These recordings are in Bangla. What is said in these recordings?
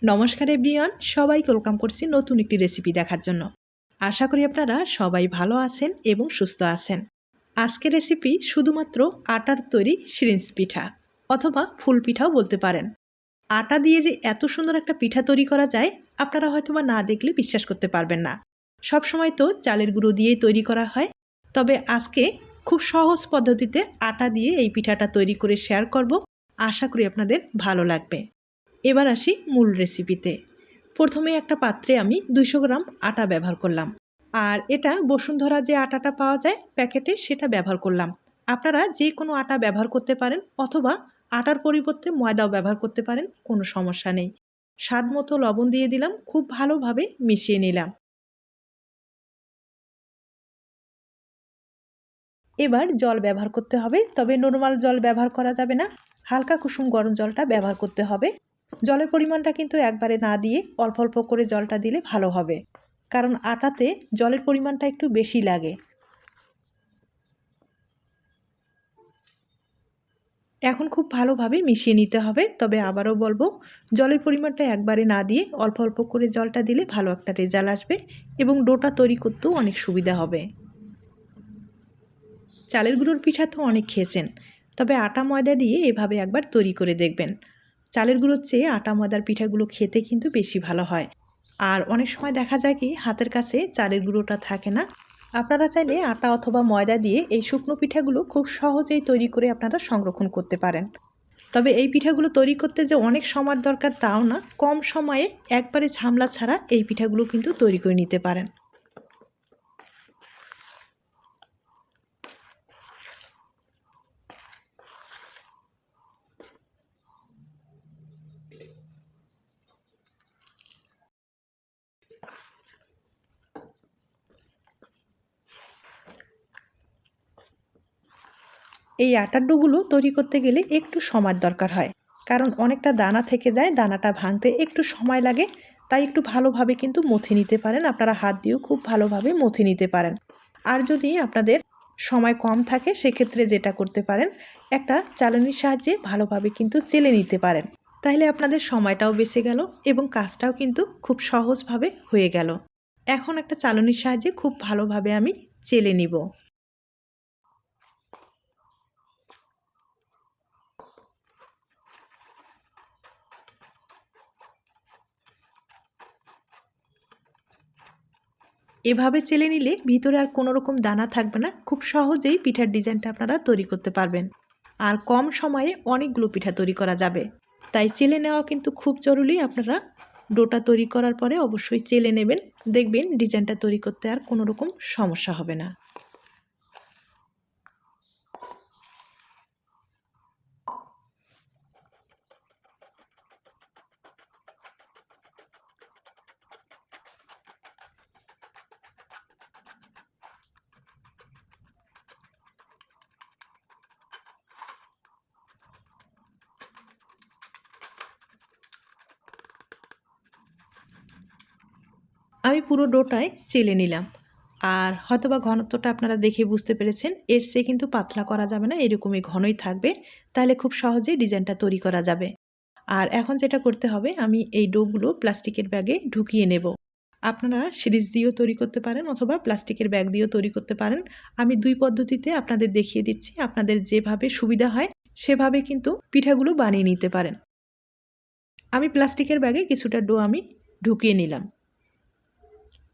নমস্কার এভরিওয়ান, সবাইকে ওয়েলকাম করছি নতুন একটি রেসিপি দেখার জন্য। আশা করি আপনারা সবাই ভালো আছেন এবং সুস্থ আছেন। আজকের রেসিপি শুধুমাত্র আটার তৈরি সিরিঞ্জ পিঠা অথবা ফুল পিঠাও বলতে পারেন। আটা দিয়ে যে এত সুন্দর একটা পিঠা তৈরি করা যায়, আপনারা হয়তোবা না দেখলে বিশ্বাস করতে পারবেন না। সবসময় তো চালের গুঁড়ো দিয়েই তৈরি করা হয়, তবে আজকে খুব সহজ পদ্ধতিতে আটা দিয়ে এই পিঠাটা তৈরি করে শেয়ার করব। আশা করি আপনাদের ভালো লাগবে। এবার আসি মূল রেসিপিতে। প্রথমে একটা পাত্রে আমি 200 গ্রাম আটা ব্যবহার করলাম, আর এটা বসুন্ধরা যে আটাটা পাওয়া যায় প্যাকেটে সেটা ব্যবহার করলাম। আপনারা যে কোনো আটা ব্যবহার করতে পারেন অথবা আটার পরিবর্তে ময়দাও ব্যবহার করতে পারেন, কোনো সমস্যা নেই। স্বাদ মতো লবণ দিয়ে দিলাম, খুব ভালোভাবে মিশিয়ে নিলাম। এবার জল ব্যবহার করতে হবে, তবে নর্মাল জল ব্যবহার করা যাবে না, হালকা কুসুম গরম জলটা ব্যবহার করতে হবে। জলের পরিমাণটা কিন্তু একবারে না দিয়ে অল্প অল্প করে জলটা দিলে ভালো হবে, কারণ আটাতে জলের পরিমাণটা একটু বেশি লাগে। এখন খুব ভালোভাবে মিশিয়ে নিতে হবে, তবে আবারও বলবো, জলের পরিমাণটা একবারে না দিয়ে অল্প অল্প করে জলটা দিলে ভালো একটা রেজাল্ট আসবে এবং ডোটা তৈরি করতেও অনেক সুবিধা হবে। চালের গুঁড়োর পিঠা তো অনেক খেয়েছেন, তবে আটা ময়দা দিয়ে এভাবে একবার তৈরি করে দেখবেন। চালের গুঁড়োর চেয়ে আটা ময়দার পিঠাগুলো খেতে কিন্তু বেশি ভালো হয়। আর অনেক সময় দেখা যায় কি হাতের কাছে চালের গুঁড়োটা থাকে না। আপনারা চাইলে আটা অথবা ময়দা দিয়ে এই শুকনো পিঠাগুলো খুব সহজেই তৈরি করে আপনারা সংরক্ষণ করতে পারেন। তবে এই পিঠাগুলো তৈরি করতে যে অনেক সময়ের দরকার তাও না, কম সময়ে একবারে ঝামেলা ছাড়া এই পিঠাগুলো কিন্তু তৈরি করে নিতে পারেন। এই আটার ডোগুলো তৈরি করতে গেলে একটু সময়ের দরকার হয়, কারণ অনেকটা দানা থেকে যায়, দানাটা ভাঙতে একটু সময় লাগে। তাই একটু ভালোভাবে কিন্তু মথে নিতে পারেন, আপনারা হাত দিয়েও খুব ভালোভাবে মথে নিতে পারেন। আর যদি আপনাদের সময় কম থাকে সেক্ষেত্রে যেটা করতে পারেন, একটা চালনির সাহায্যে ভালোভাবে কিন্তু চেলে নিতে পারেন, তাহলে আপনাদের সময়টাও বেঁচে গেল এবং কাজটাও কিন্তু খুব সহজভাবে হয়ে গেল। এখন একটা চালনির সাহায্যে খুব ভালোভাবে আমি চেলে নিব। এভাবে চেলে নিলে ভিতরে আর কোনো রকম দানা থাকবে না, খুব সহজেই পিঠার ডিজাইনটা আপনারা তৈরি করতে পারবেন। আর কম সময়ে অনেকগুলো পিঠা তৈরি করা যাবে, তাই চেলে নেওয়া কিন্তু খুব জরুরি। আপনারা ডোটা তৈরি করার পরে অবশ্যই চেলে নেবেন, দেখবেন ডিজাইনটা তৈরি করতে আর কোনো রকম সমস্যা হবে না। আমি পুরো ডোটায় চেলে নিলাম, আর হয়তোবা ঘনত্বটা আপনারা দেখে বুঝতে পেরেছেন, এর চেয়ে কিন্তু পাতলা করা যাবে না, এরকমই ঘনই থাকবে, তাহলে খুব সহজেই ডিজাইনটা তৈরি করা যাবে। আর এখন যেটা করতে হবে, আমি এই ডোগুলো প্লাস্টিকের ব্যাগে ঢুকিয়ে নেব। আপনারা সিরিজ দিয়েও তৈরি করতে পারেন অথবা প্লাস্টিকের ব্যাগ দিয়েও তৈরি করতে পারেন। আমি দুই পদ্ধতিতে আপনাদের দেখিয়ে দিচ্ছি, আপনাদের যেভাবে সুবিধা হয় সেভাবে কিন্তু পিঠাগুলো বানিয়ে নিতে পারেন। আমি প্লাস্টিকের ব্যাগে কিছুটা ডো আমি ঢুকিয়ে নিলাম।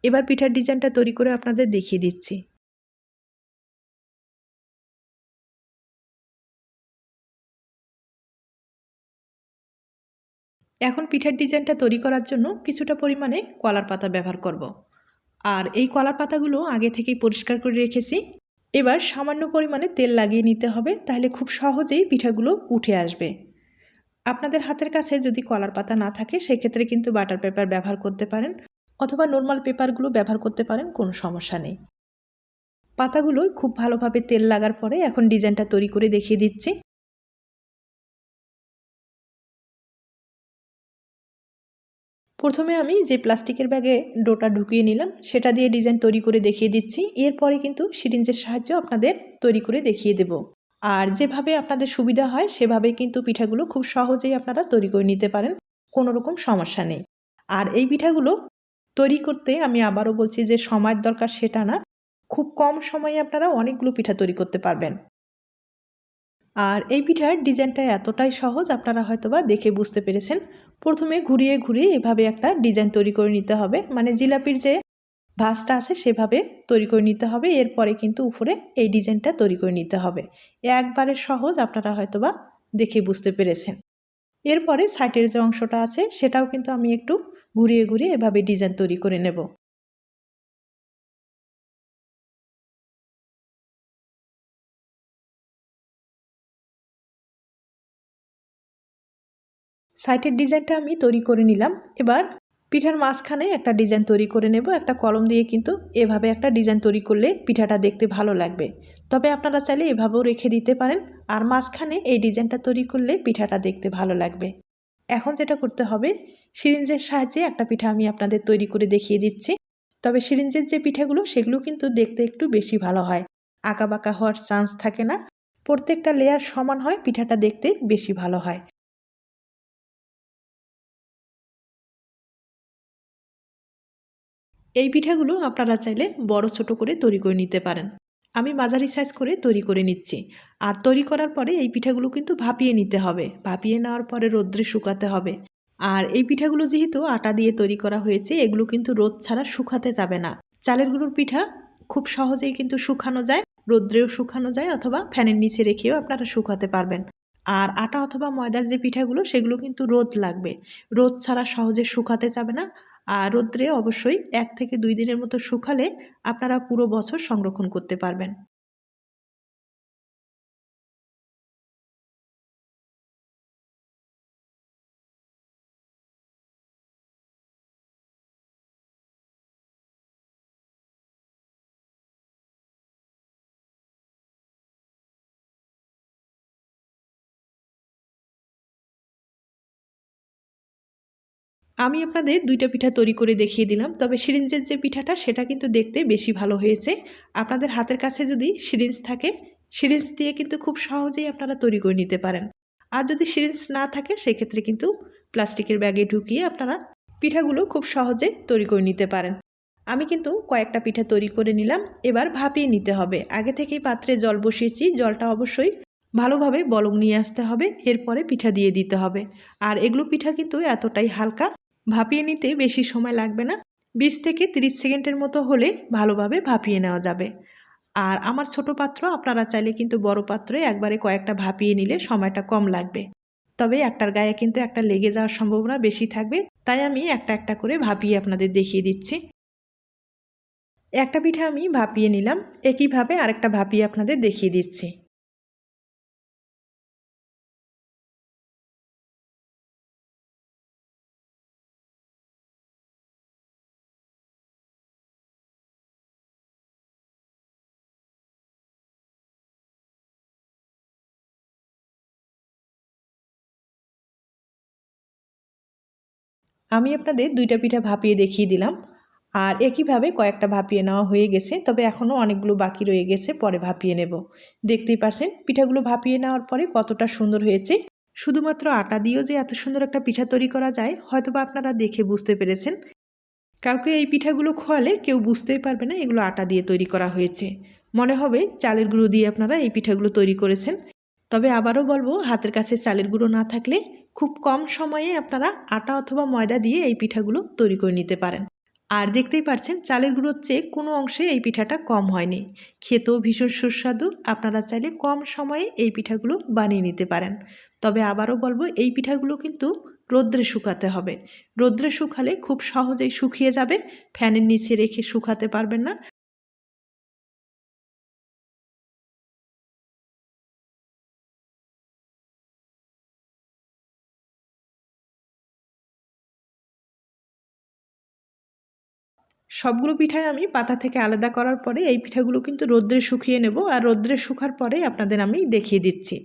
এবার পিঠার ডিজাইনটা তৈরি করে আপনাদের দেখিয়ে দিচ্ছি। এখন পিঠার ডিজাইনটা তৈরি করার জন্য কিছুটা পরিমাণে কলার পাতা ব্যবহার করব। আর এই কলার পাতাগুলো আগে থেকেই পরিষ্কার করে রেখেছি। এবার সামান্য পরিমাণে তেল লাগিয়ে নিতে হবে, তাহলে খুব সহজেই পিঠাগুলো উঠে আসবে। আপনাদের হাতের কাছে যদি কলার পাতা না থাকে সেক্ষেত্রে কিন্তু বাটার পেপার ব্যবহার করতে পারেন অথবা নর্মাল পেপারগুলো ব্যবহার করতে পারেন, কোনো সমস্যা নেই। পাতাগুলো খুব ভালোভাবে তেল লাগার পরে এখন ডিজাইনটা তৈরি করে দেখিয়ে দিচ্ছি। প্রথমে আমি যে প্লাস্টিকের ব্যাগে ডোটা ঢুকিয়ে নিলাম সেটা দিয়ে ডিজাইন তৈরি করে দেখিয়ে দিচ্ছি, এরপরে কিন্তু সিরিঞ্জের সাহায্যে আপনাদের তৈরি করে দেখিয়ে দেব। আর যেভাবে আপনাদের সুবিধা হয় সেভাবে কিন্তু পিঠাগুলো খুব সহজেই আপনারা তৈরি করে নিতে পারেন, কোনো রকম সমস্যা নেই। আর এই পিঠাগুলো তৈরি করতে আমি আবারও বলছি যে সময়ের দরকার সেটা না, খুব কম সময়ে আপনারা অনেকগুলো পিঠা তৈরি করতে পারবেন। আর এই পিঠার ডিজাইনটা এতটাই সহজ, আপনারা হয়তোবা দেখে বুঝতে পেরেছেন। প্রথমে ঘুরিয়ে ঘুরিয়ে এভাবে একটা ডিজাইন তৈরি করে নিতে হবে, মানে জিলাপির যে ভাঁজটা আছে সেভাবে তৈরি করে নিতে হবে। এরপরে কিন্তু উপরে এই ডিজাইনটা তৈরি করে নিতে হবে। একবারে সহজ, আপনারা হয়তোবা দেখে বুঝতে পেরেছেন। এরপরে সাইডের যে অংশটা আছে সেটাও কিন্তু আমি একটু ঘুরিয়ে ঘুরিয়ে এভাবে ডিজাইন তৈরি করে নেব। সাইডের ডিজাইনটা আমি তৈরি করে নিলাম। এবার পিঠার মাঝখানে একটা ডিজাইন তৈরি করে নেব। একটা কলম দিয়ে কিন্তু এভাবে একটা ডিজাইন তৈরি করলে পিঠাটা দেখতে ভালো লাগবে। তবে আপনারা চাইলে এভাবেও রেখে দিতে পারেন, আর মাঝখানে এই ডিজাইনটা তৈরি করলে পিঠাটা দেখতে ভালো লাগবে। এখন যেটা করতে হবে, সিরিঞ্জের সাহায্যে একটা পিঠা আমি আপনাদের তৈরি করে দেখিয়ে দিচ্ছি। তবে সিরিঞ্জের যে পিঠাগুলো সেগুলো কিন্তু দেখতে একটু বেশি ভালো হয়, আঁকাবাঁকা হওয়ার চান্স থাকে না। প্রত্যেকটা লেয়ার সমান হয়, পিঠাটা দেখতে বেশি ভালো হয়। এই পিঠাগুলো আপনারা চাইলে বড় ছোট করে তৈরি করে নিতে পারেন। আমি মাঝারি সাইজ করে তৈরি করে নিচ্ছি। আর তৈরি করার পরে এই পিঠাগুলো কিন্তু ভাপিয়ে নিতে হবে। ভাপিয়ে নেওয়ার পরে রোদ্রে শুকাতে হবে। আর এই পিঠাগুলো যেহেতু আটা দিয়ে তৈরি করা হয়েছে, এগুলো কিন্তু রোদ ছাড়া শুকাতে যাবে না। চালের গুঁড়োর পিঠা খুব সহজেই কিন্তু শুকানো যায়, রোদ্রেও শুকানো যায়, অথবা ফ্যানের নিচে রেখেও আপনারা শুকাতে পারবেন। আর আটা অথবা ময়দার যে পিঠাগুলো সেগুলো কিন্তু রোদ লাগবে, রোদ ছাড়া সহজে শুকাতে যাবে না। আর রোদ্রে অবশ্যই 1 থেকে 2 দিনের মতো শুকালে আপনারা পুরো বছর সংরক্ষণ করতে পারবেন। আমি আপনাদের 2টা পিঠা তৈরি করে দেখিয়ে দিলাম। তবে সিরিঞ্জের যে পিঠাটা সেটা কিন্তু দেখতে বেশি ভালো হয়েছে। আপনাদের হাতের কাছে যদি সিরিঞ্জ থাকে, সিরিঞ্জ দিয়ে কিন্তু খুব সহজেই আপনারা তৈরি করে নিতে পারেন। আর যদি সিরিঞ্জ না থাকে সেক্ষেত্রে কিন্তু প্লাস্টিকের ব্যাগে ঢুকিয়ে আপনারা পিঠাগুলো খুব সহজে তৈরি করে নিতে পারেন। আমি কিন্তু কয়েকটা পিঠা তৈরি করে নিলাম। এবার ভাপিয়ে নিতে হবে। আগে থেকেই পাত্রে জল বসিয়েছি, জলটা অবশ্যই ভালোভাবে বলক নিয়ে আসতে হবে। এরপরে পিঠা দিয়ে দিতে হবে। আর এগুলো পিঠা কিন্তু এতটাই হালকা, ভাপিয়ে নিতে বেশি সময় লাগবে না। 20 থেকে 30 সেকেন্ডের মতো হলে ভালোভাবে ভাপিয়ে নেওয়া যাবে। আর আমার ছোট পাত্র, আপনারা চাইলে কিন্তু বড় পাত্রে একবারে কয়েকটা ভাপিয়ে নিলে সময়টা কম লাগবে। তবে একটার গায়ে কিন্তু একটা লেগে যাওয়ার সম্ভাবনা বেশি থাকবে, তাই আমি একটা একটা করে ভাপিয়ে আপনাদের দেখিয়ে দিচ্ছি। একটা পিঠা আমি ভাপিয়ে নিলাম, একইভাবে আরেকটা ভাপিয়ে আপনাদের দেখিয়ে দিচ্ছি। আমি আপনাদের 2টা পিঠা ভাপিয়ে দেখিয়ে দিলাম। আর একইভাবে কয়েকটা ভাপিয়ে নেওয়া হয়ে গেছে, তবে এখনও অনেকগুলো বাকি রয়ে গেছে, পরে ভাপিয়ে নেব। দেখতেই পারছেন পিঠাগুলো ভাপিয়ে নেওয়ার পরে কতটা সুন্দর হয়েছে। শুধুমাত্র আটা দিয়েও যে এত সুন্দর একটা পিঠা তৈরি করা যায়, হয়তোবা আপনারা দেখে বুঝতে পেরেছেন। কাউকে এই পিঠাগুলো খোয়ালে কেউ বুঝতেই পারবে না এগুলো আটা দিয়ে তৈরি করা হয়েছে, মনে হবে চালের গুঁড়ো দিয়ে আপনারা এই পিঠাগুলো তৈরি করেছেন। তবে আবারও বলবো, হাতের কাছে চালের গুঁড়ো না থাকলে খুব কম সময়ে আপনারা আটা অথবা ময়দা দিয়ে এই পিঠাগুলো তৈরি করে নিতে পারেন। আর দেখতেই পাচ্ছেন চালের গুঁড়োর চেয়ে কোনো অংশে এই পিঠাটা কম হয়নি, খেতেও ভীষণ সুস্বাদু। আপনারা চাইলে কম সময়ে এই পিঠাগুলো বানিয়ে নিতে পারেন। তবে আবারও বলবো, এই পিঠাগুলো কিন্তু রোদ্রে শুকাতে হবে। রোদ্রে শুকালে খুব সহজেই শুকিয়ে যাবে, ফ্যানের নিচে রেখে শুকাতে পারবেন না। সবগুলো পিঠাই আমি পাতা থেকে আলাদা করার পরে এই পিঠাগুলো কিন্তু রোদ্রে শুকিয়ে নেব। আর রোদ্রে শুকার পরে আপনাদের আমি দেখিয়ে দিচ্ছি।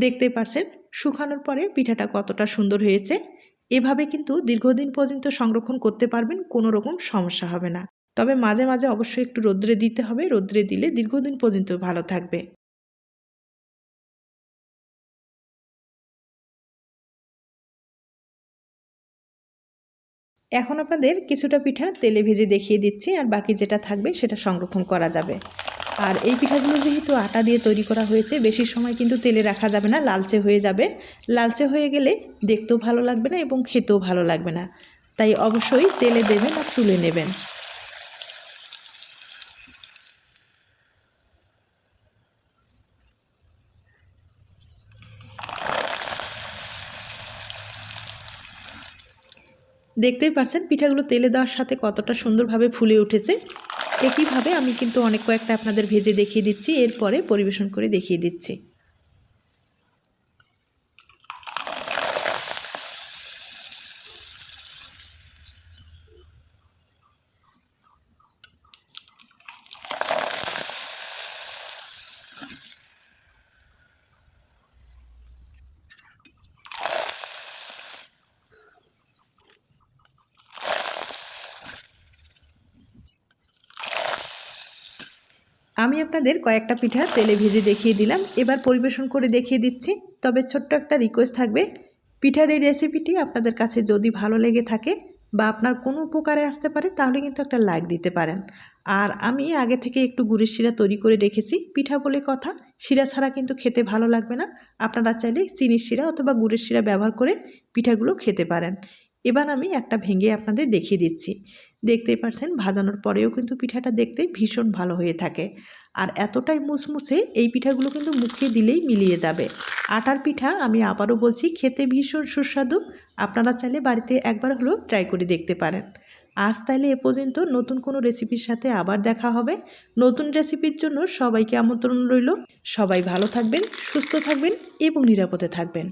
দেখতে পাচ্ছেন শুকানোর পরে পিঠাটা কতটা সুন্দর হয়েছে। এভাবে কিন্তু দীর্ঘদিন পর্যন্ত সংরক্ষণ করতে পারবেন, কোনো রকম সমস্যা হবে না। তবে মাঝে মাঝে অবশ্যই একটু রোদ্রে দিতে হবে, রোদ্রে দিলে দীর্ঘদিন পর্যন্ত ভালো থাকবে। এখন আপনাদের কিছুটা পিঠা তেলে ভেজে দেখিয়ে দিচ্ছি, আর বাকি যেটা থাকবে সেটা সংরক্ষণ করা যাবে। আর এই পিঠাগুলো যেহেতু আটা দিয়ে তৈরি করা হয়েছে, বেশি সময় কিন্তু তেলে রাখা যাবে না, লালচে হয়ে যাবে। লালচে হয়ে গেলে দেখতেও ভালো লাগবে না এবং খেতেও ভালো লাগবে না, তাই অবশ্যই তেলে দেবেন আর তুলে নেবেন। দেখতেই পাচ্ছেন পিঠাগুলো তেলে দেওয়ার সাথে কতটা সুন্দরভাবে ফুলে উঠেছে। একইভাবে আমি কিন্তু অনেক কয়েকটা আপনাদের ভেজে দেখিয়ে দিচ্ছি, এরপরে পরিবেশন করে দেখিয়ে দিচ্ছি। আমি আপনাদের কয়েকটা পিঠা তেলে ভেজে দেখিয়ে দিলাম, এবার পরিবেশন করে দেখিয়ে দিচ্ছি। তবে ছোট্ট একটা রিকোয়েস্ট থাকবে, পিঠার এই রেসিপিটি আপনাদের কাছে যদি ভালো লেগে থাকে বা আপনার কোনো উপকারে আসতে পারে, তাহলে কিন্তু একটা লাইক দিতে পারেন। আর আমি আগে থেকে একটু গুড়ের শিরা তৈরি করে রেখেছি, পিঠা বলে কথা, শিরা ছাড়া কিন্তু খেতে ভালো লাগবে না। আপনারা চাইলে চিনির শিরা অথবা গুড়ের শিরা ব্যবহার করে পিঠাগুলো খেতে পারেন। এবার আমি একটা ভেঙে আপনাদের দেখিয়ে দিচ্ছি। দেখতেই পাচ্ছেন ভাজানোর পরেও কিন্তু পিঠাটা দেখতে ভীষণ ভালো হয়ে থাকে, আর এতটাই মুসমুসে এই পিঠাগুলো কিন্তু মুখে দিলেই মিলিয়ে যাবে। আটার পিঠা আমি আবারও বলছি, খেতে ভীষণ সুস্বাদু। আপনারা চাইলে বাড়িতে একবার হলেও ট্রাই করে দেখতে পারেন। আজ তাইলে এ পর্যন্ত, নতুন কোনো রেসিপির সাথে আবার দেখা হবে। নতুন রেসিপির জন্য সবাইকে আমন্ত্রণ রইল। সবাই ভালো থাকবেন, সুস্থ থাকবেন এবং নিরাপদে থাকবেন।